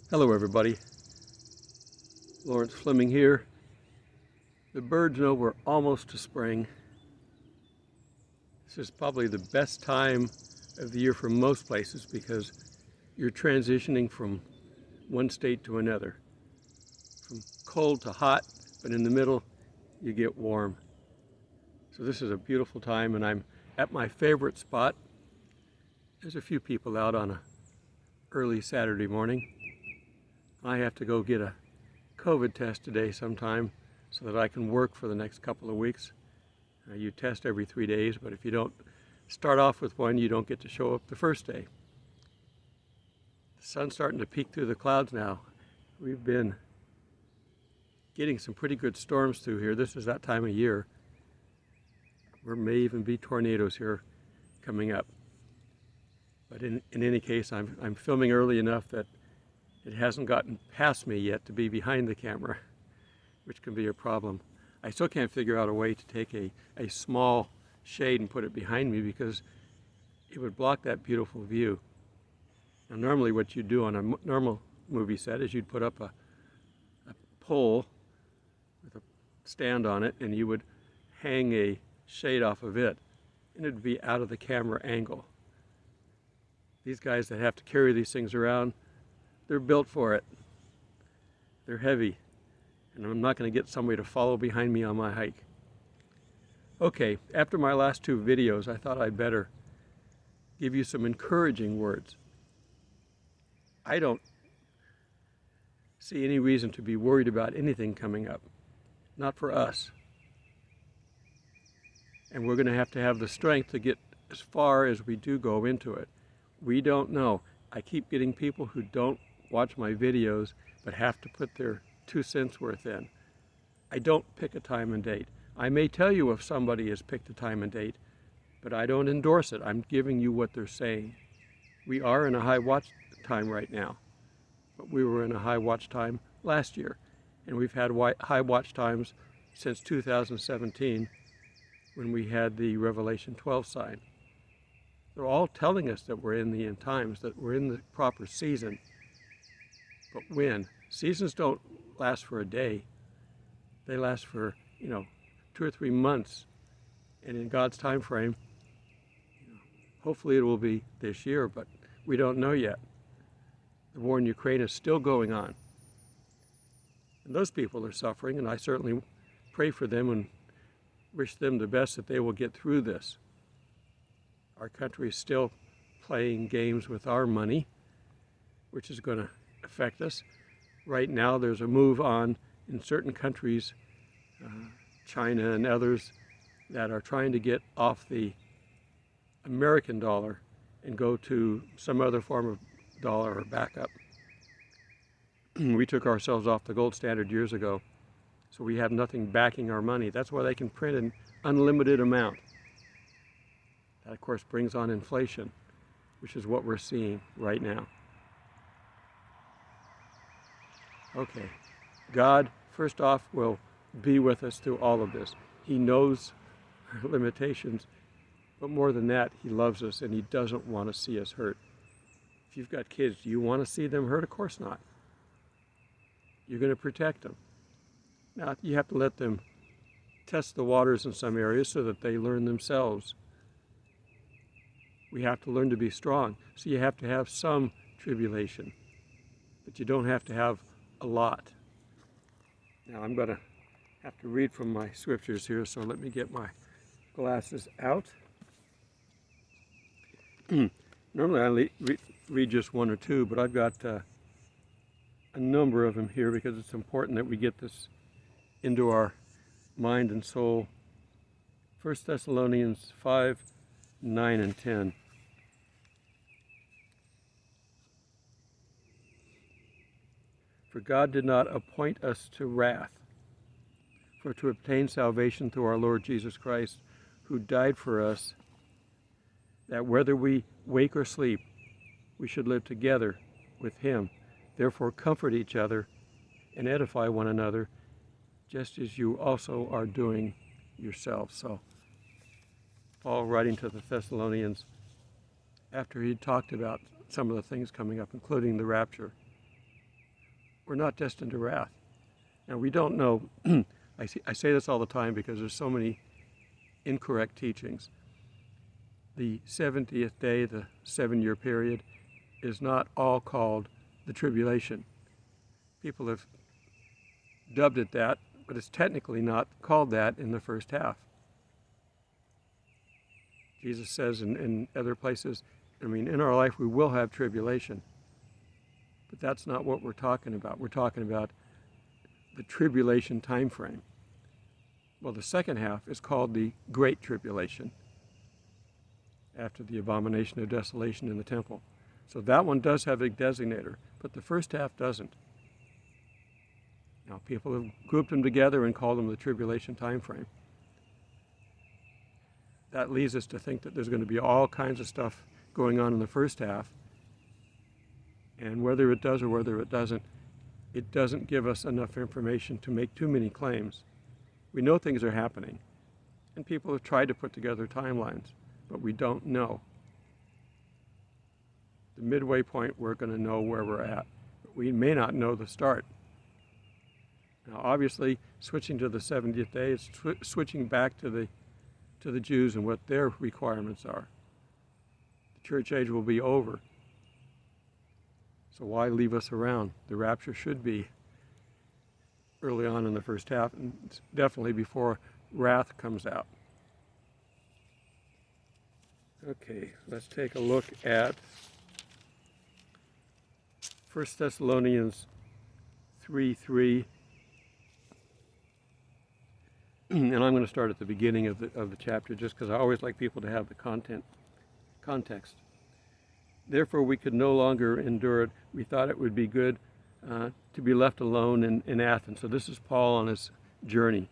Hello everybody, Lawrence Fleming here. The birds know we're almost to spring. This is probably the best time of the year for most places because you're transitioning from one state to another. From cold to hot, but in the middle you get warm. So this is a beautiful time and I'm at my favorite spot. There's a few people out on an early Saturday morning. I have to go get a COVID test today sometime so that I can work for the next couple of weeks. You test every 3 days, but if you don't start off with one, you don't get to show up the first day. The sun's starting to peek through the clouds now. We've been getting some pretty good storms through here. This is that time of year. There may even be tornadoes here coming up. But in any case, I'm filming early enough that it hasn't gotten past me yet to be behind the camera, which can be a problem. I still can't figure out a way to take a small shade and put it behind me because it would block that beautiful view. Now normally what you do on a normal movie set is you'd put up a pole with a stand on it and you would hang a shade off of it and it'd be out of the camera angle. These guys that have to carry these things around, they're built for it. They're heavy, and I'm not going to get somebody to follow behind me on my hike. Okay, after my last two videos, I thought I'd better give you some encouraging words. I don't see any reason to be worried about anything coming up, not for us. And we're going to have the strength to get as far as we do go into it. We don't know. I keep getting people who don't watch my videos but have to put their 2 cents worth in. I don't pick a time and date. I may tell you if somebody has picked a time and date, but I don't endorse it. I'm giving you what they're saying. We are in a high watch time right now, but we were in a high watch time last year, and we've had high watch times since 2017 when we had the Revelation 12 sign. They're all telling us that we're in the end times, that we're in the proper season. But when? Seasons don't last for a day. They last for, 2 or 3 months. And in God's time frame, hopefully it will be this year, but we don't know yet. The war in Ukraine is still going on. And those people are suffering, and I certainly pray for them and wish them the best that they will get through this. Our country is still playing games with our money, which is going to affect us. Right now there's a move on in certain countries, China and others, that are trying to get off the American dollar and go to some other form of dollar or backup. We took ourselves off the gold standard years ago, so we have nothing backing our money. That's why they can print an unlimited amount. That, of course, brings on inflation, which is what we're seeing right now. Okay, God, first off, will be with us through all of this. He knows our limitations, but more than that, He loves us and He doesn't want to see us hurt. If you've got kids, do you want to see them hurt? Of course not. You're going to protect them. Now, you have to let them test the waters in some areas so that they learn themselves. We have to learn to be strong, so you have to have some tribulation, but you don't have to have a lot. Now I'm going to have to read from my scriptures here, so let me get my glasses out. Normally I read just one or two, but I've got a number of them here because it's important that we get this into our mind and soul. 1 Thessalonians 5, 9 and 10. For God did not appoint us to wrath, for to obtain salvation through our Lord Jesus Christ, who died for us, that whether we wake or sleep, we should live together with Him. Therefore comfort each other and edify one another, just as you also are doing yourselves. So Paul, writing to the Thessalonians, after he talked about some of the things coming up, including the rapture, we're not destined to wrath. Now, we don't know. I say this all the time because there's so many incorrect teachings. The 70th day, the 7-year period, is not all called the tribulation. People have dubbed it that, but it's technically not called that in the first half. Jesus says in other places, in our life we will have tribulation. But that's not what we're talking about. We're talking about the tribulation time frame. Well, the second half is called the Great Tribulation, after the abomination of desolation in the temple. So that one does have a designator, but the first half doesn't. Now, people have grouped them together and called them the tribulation time frame. That leads us to think that there's going to be all kinds of stuff going on in the first half, and whether it does or whether it doesn't give us enough information to make too many claims. We know things are happening, and people have tried to put together timelines, but we don't know. The midway point, we're going to know where we're at, but we may not know the start. Now, obviously, switching to the 70th day is switching back to the Jews and what their requirements are. The church age will be over. So why leave us around? The rapture should be early on in the first half, and definitely before wrath comes out. Okay, let's take a look at 1 Thessalonians 3:3. And I'm going to start at the beginning of the chapter, just because I always like people to have the context. Therefore we could no longer endure it. We thought it would be good to be left alone in Athens. So this is Paul on his journey.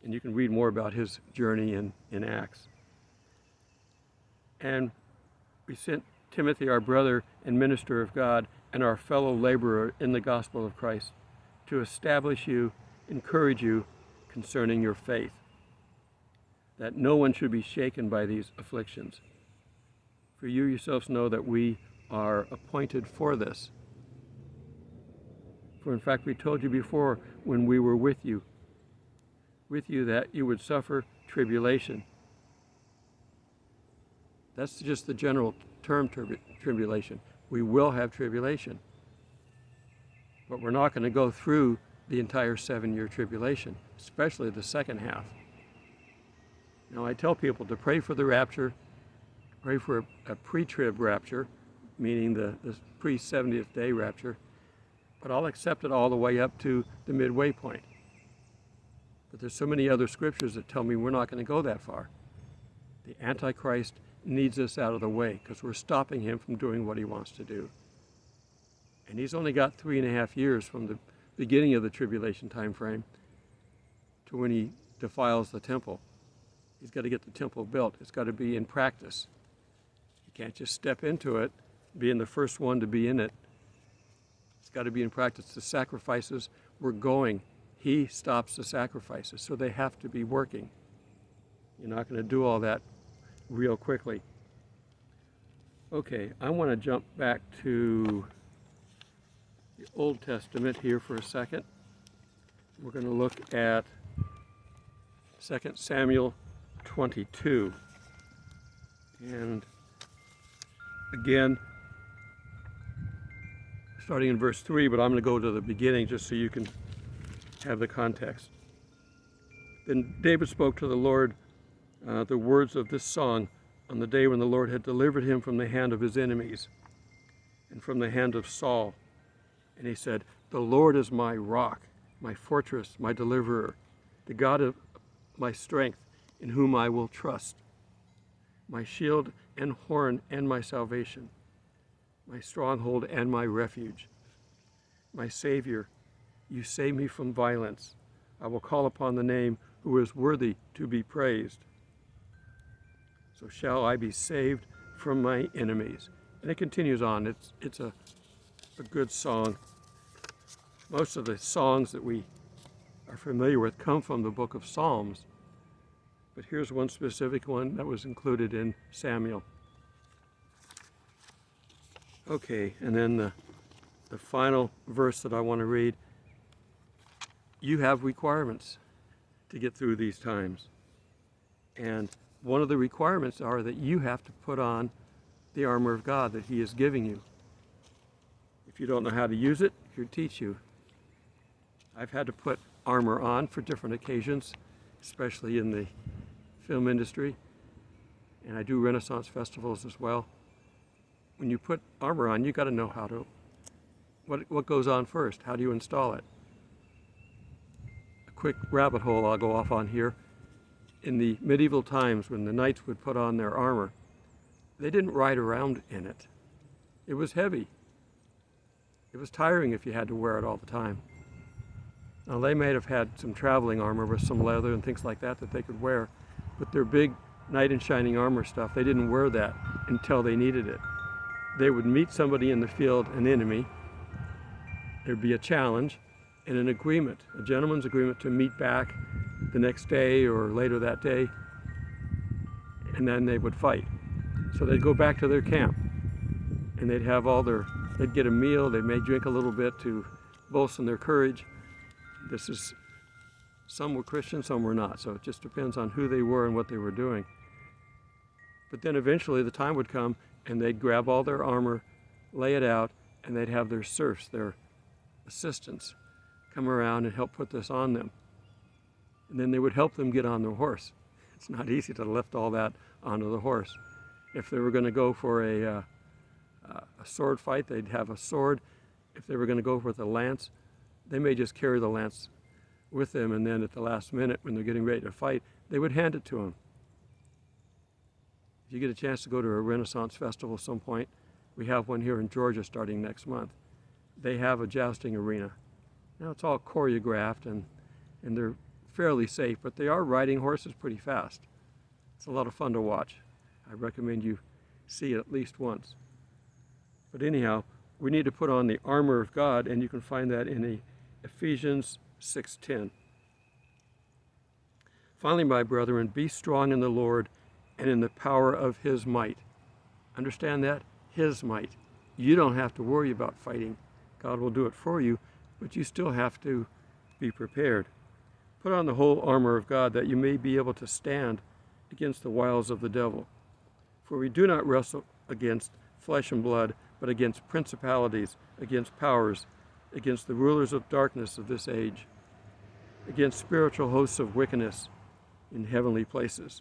And you can read more about his journey in Acts. And we sent Timothy, our brother and minister of God, and our fellow laborer in the gospel of Christ, to establish you, encourage you concerning your faith, that no one should be shaken by these afflictions. For you yourselves know that we are appointed for this. For in fact, we told you before when we were with you that you would suffer tribulation. That's just the general term, tribulation. We will have tribulation. But we're not going to go through the entire 7-year tribulation, especially the second half. Now, I tell people to pray for the rapture, pray for a pre-trib rapture, meaning the pre-70th day rapture, but I'll accept it all the way up to the midway point. But there's so many other scriptures that tell me we're not going to go that far. The Antichrist needs us out of the way because we're stopping him from doing what he wants to do. And he's only got 3.5 years from the beginning of the tribulation time frame to when he defiles the temple. He's got to get the temple built. It's got to be in practice. You can't just step into it, being the first one to be in it. It's got to be in practice. The sacrifices were going. He stops the sacrifices, so they have to be working. You're not going to do all that real quickly. Okay, I want to jump back to the Old Testament here for a second. We're going to look at 2 Samuel 22. And again, starting in verse 3, but I'm going to go to the beginning just so you can have the context. Then David spoke to the Lord the words of this song on the day when the Lord had delivered him from the hand of his enemies and from the hand of Saul. And he said, "The Lord is my rock, my fortress, my deliverer, the God of my strength, in whom I will trust, my shield and horn and my salvation, my stronghold and my refuge, my Savior. You save me from violence. I will call upon the name who is worthy to be praised. So shall I be saved from my enemies." And it continues on. It's a good song. Most of the songs that we are familiar with come from the book of Psalms. But here's one specific one that was included in Samuel. Okay, and then the final verse that I want to read, you have requirements to get through these times. And one of the requirements are that you have to put on the armor of God that He is giving you. If you don't know how to use it, He'll teach you. I've had to put armor on for different occasions, especially in the film industry, and I do Renaissance festivals as well. When you put armor on, you got to know how to, what goes on first, how do you install it? A quick rabbit hole I'll go off on here. In the medieval times, when the knights would put on their armor, they didn't ride around in it. It was heavy. It was tiring if you had to wear it all the time. Now, they may have had some traveling armor with some leather and things like that they could wear, but their big knight in shining armor stuff, they didn't wear that until they needed it. They would meet somebody in the field, an enemy. There'd be a challenge and an agreement, a gentleman's agreement to meet back the next day or later that day, and then they would fight. So they'd go back to their camp, and they'd have they'd get a meal, they may drink a little bit to bolster their courage. Some were Christian, some were not, so it just depends on who they were and what they were doing. But then eventually the time would come and they'd grab all their armor, lay it out, and they'd have their serfs, their assistants, come around and help put this on them. And then they would help them get on their horse. It's not easy to lift all that onto the horse. If they were going to go for a sword fight, they'd have a sword. If they were going to go with a lance, they may just carry the lance with them, and then at the last minute when they're getting ready to fight, they would hand it to them. If you get a chance to go to a Renaissance festival at some point, we have one here in Georgia starting next month. They have a jousting arena. Now it's all choreographed and they're fairly safe, but they are riding horses pretty fast. It's a lot of fun to watch. I recommend you see it at least once. But anyhow, we need to put on the armor of God, and you can find that in Ephesians 6:10. Finally, my brethren, be strong in the Lord and in the power of His might. Understand that? His might. You don't have to worry about fighting. God will do it for you, but you still have to be prepared. Put on the whole armor of God that you may be able to stand against the wiles of the devil. For we do not wrestle against flesh and blood, but against principalities, against powers, against the rulers of darkness of this age, against spiritual hosts of wickedness in heavenly places.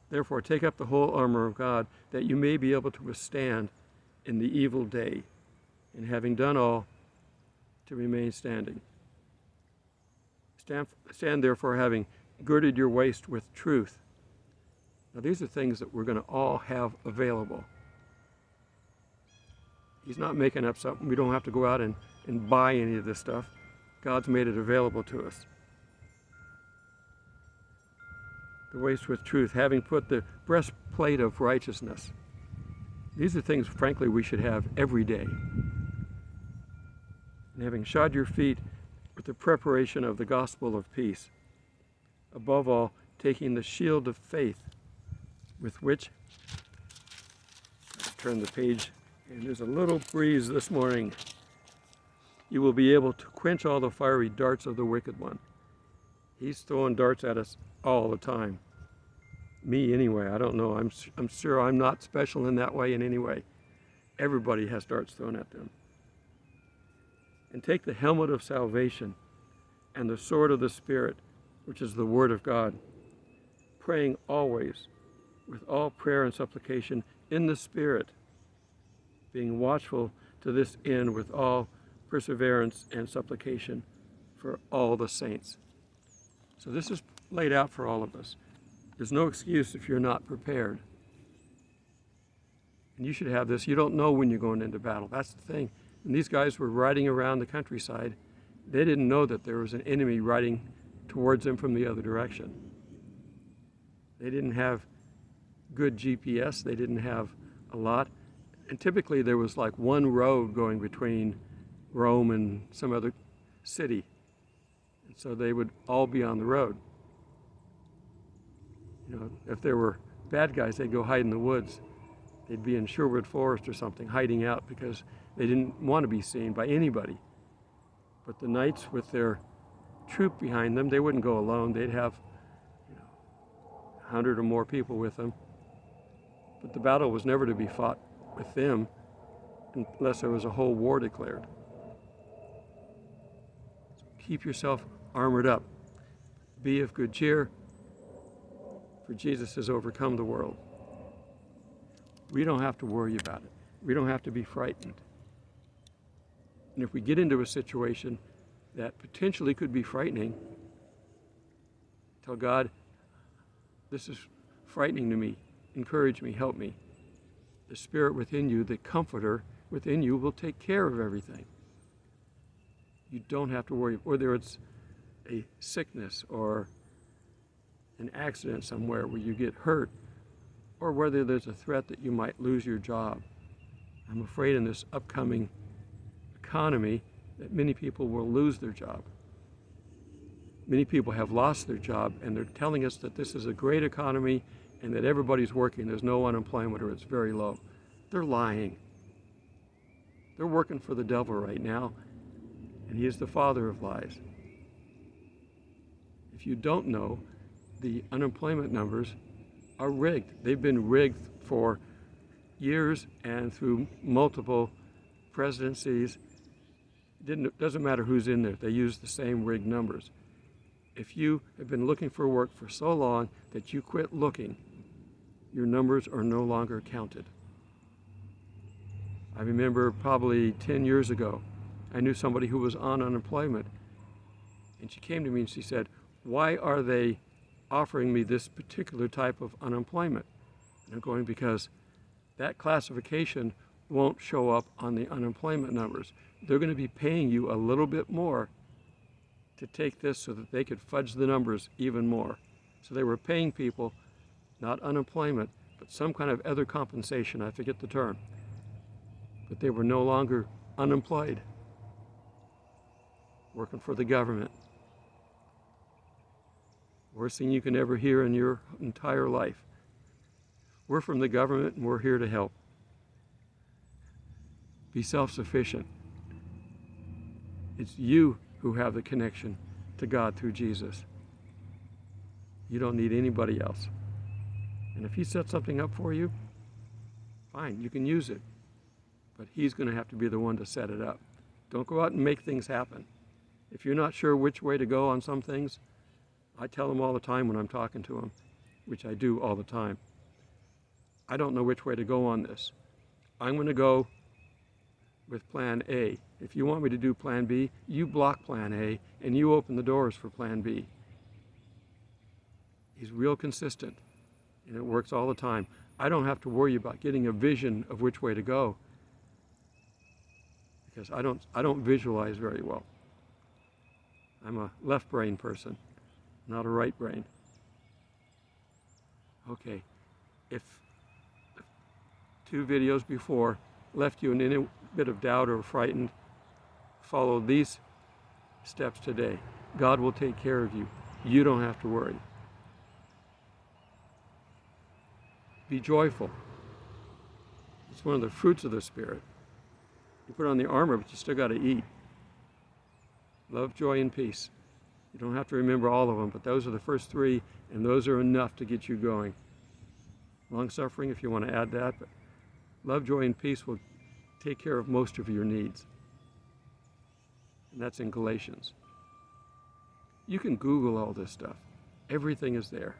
Therefore, take up the whole armor of God, that you may be able to withstand in the evil day, and having done all, to remain standing. Stand therefore, having girded your waist with truth. Now, these are things that we're going to all have available. He's not making up something. We don't have to go out and buy any of this stuff. God's made it available to us. The waist with truth, having put the breastplate of righteousness. These are things, frankly, we should have every day. And having shod your feet with the preparation of the gospel of peace. Above all, taking the shield of faith, with which, turn the page, and there's a little breeze this morning, you will be able to quench all the fiery darts of the wicked one. He's throwing darts at us all the time. Me anyway, I don't know. I'm sure I'm not special in that way in any way. Everybody has darts thrown at them. And take the helmet of salvation and the sword of the Spirit, which is the Word of God, praying always with all prayer and supplication in the Spirit, being watchful to this end with all perseverance and supplication for all the saints. So this is laid out for all of us. There's no excuse if you're not prepared. And you should have this. You don't know when you're going into battle. That's the thing. And these guys were riding around the countryside. They didn't know that there was an enemy riding towards them from the other direction. They didn't have good GPS. They didn't have a lot. And typically there was like one road going between Rome and some other city. And so they would all be on the road. You know, if there were bad guys, they'd go hide in the woods. They'd be in Sherwood Forest or something, hiding out because They didn't want to be seen by anybody. But the knights with their troop behind them, they wouldn't go alone. They'd have 100 or more people with them. But the battle was never to be fought with them unless there was a whole war declared. So keep yourself armored up. Be of good cheer, for Jesus has overcome the world. We don't have to worry about it. We don't have to be frightened. And if we get into a situation that potentially could be frightening, tell God, this is frightening to me. Encourage me, help me. The Spirit within you, the Comforter within you, will take care of everything. You don't have to worry, whether it's a sickness or an accident somewhere where you get hurt, or whether there's a threat that you might lose your job. I'm afraid in this upcoming economy that many people will lose their job. Many people have lost their job, and they're telling us that this is a great economy and that everybody's working, there's no unemployment or it's very low. They're lying. They're working for the devil right now, and he is the father of lies. If you don't know, the unemployment numbers are rigged. They've been rigged for years and through multiple presidencies. It doesn't matter who's in there, they use the same rigged numbers. If you have been looking for work for so long that you quit looking, your numbers are no longer counted. I remember probably 10 years ago, I knew somebody who was on unemployment, and she came to me and she said, why are they offering me this particular type of unemployment? And I'm going, because that classification won't show up on the unemployment numbers. They're going to be paying you a little bit more to take this so that they could fudge the numbers even more. So they were paying people, not unemployment, but some kind of other compensation, I forget the term. But they were no longer unemployed, working for the government. Worst thing you can ever hear in your entire life. We're from the government and we're here to help. Be self-sufficient. It's you who have the connection to God through Jesus. You don't need anybody else. And if he sets something up for you, fine, you can use it. But he's going to have to be the one to set it up. Don't go out and make things happen. If you're not sure which way to go on some things, I tell them all the time when I'm talking to them, which I do all the time. I don't know which way to go on this. I'm going to go with plan A. If you want me to do plan B, you block plan A and you open the doors for plan B. He's real consistent and it works all the time. I don't have to worry about getting a vision of which way to go because I don't visualize very well. I'm a left brain person, not a right brain. Okay, if the 2 videos before left you in any bit of doubt or frightened, follow these steps today. God will take care of you. You don't have to worry. Be joyful. It's one of the fruits of the Spirit. You put on the armor, but you still got to eat. Love, joy, and peace. You don't have to remember all of them, but those are the first 3, and those are enough to get you going. Long-suffering, if you want to add that, but love, joy, and peace will take care of most of your needs. And that's in Galatians. You can Google all this stuff. Everything is there.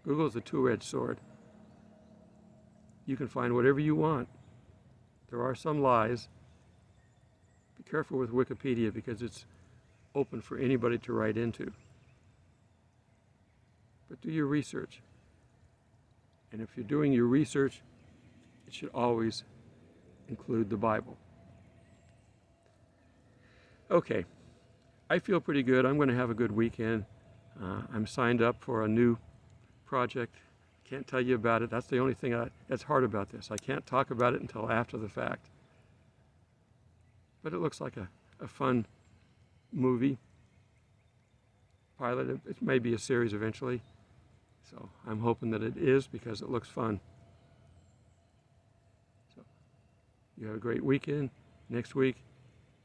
Google is a 2-edged sword. You can find whatever you want. There are some lies. Be careful with Wikipedia because it's open for anybody to write into. But do your research. And if you're doing your research, it should always include the Bible. Okay, I feel pretty good. I'm going to have a good weekend. I'm signed up for a new project. Can't tell you about it. That's the only thing that's hard about this. I can't talk about it until after the fact. But it looks like a fun movie. Pilot. It may be a series eventually. So I'm hoping that it is because it looks fun. So You have a great weekend. Next week,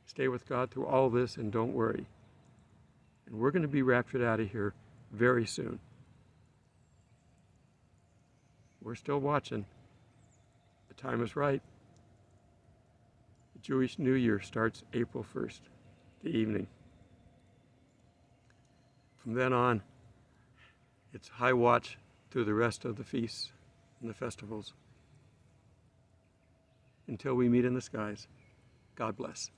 stay with God through all this and don't worry. And we're going to be raptured out of here very soon. We're still watching. The time is right. The Jewish New Year starts April 1st, the evening. From then on, it's high watch through the rest of the feasts and the festivals. Until we meet in the skies, God bless.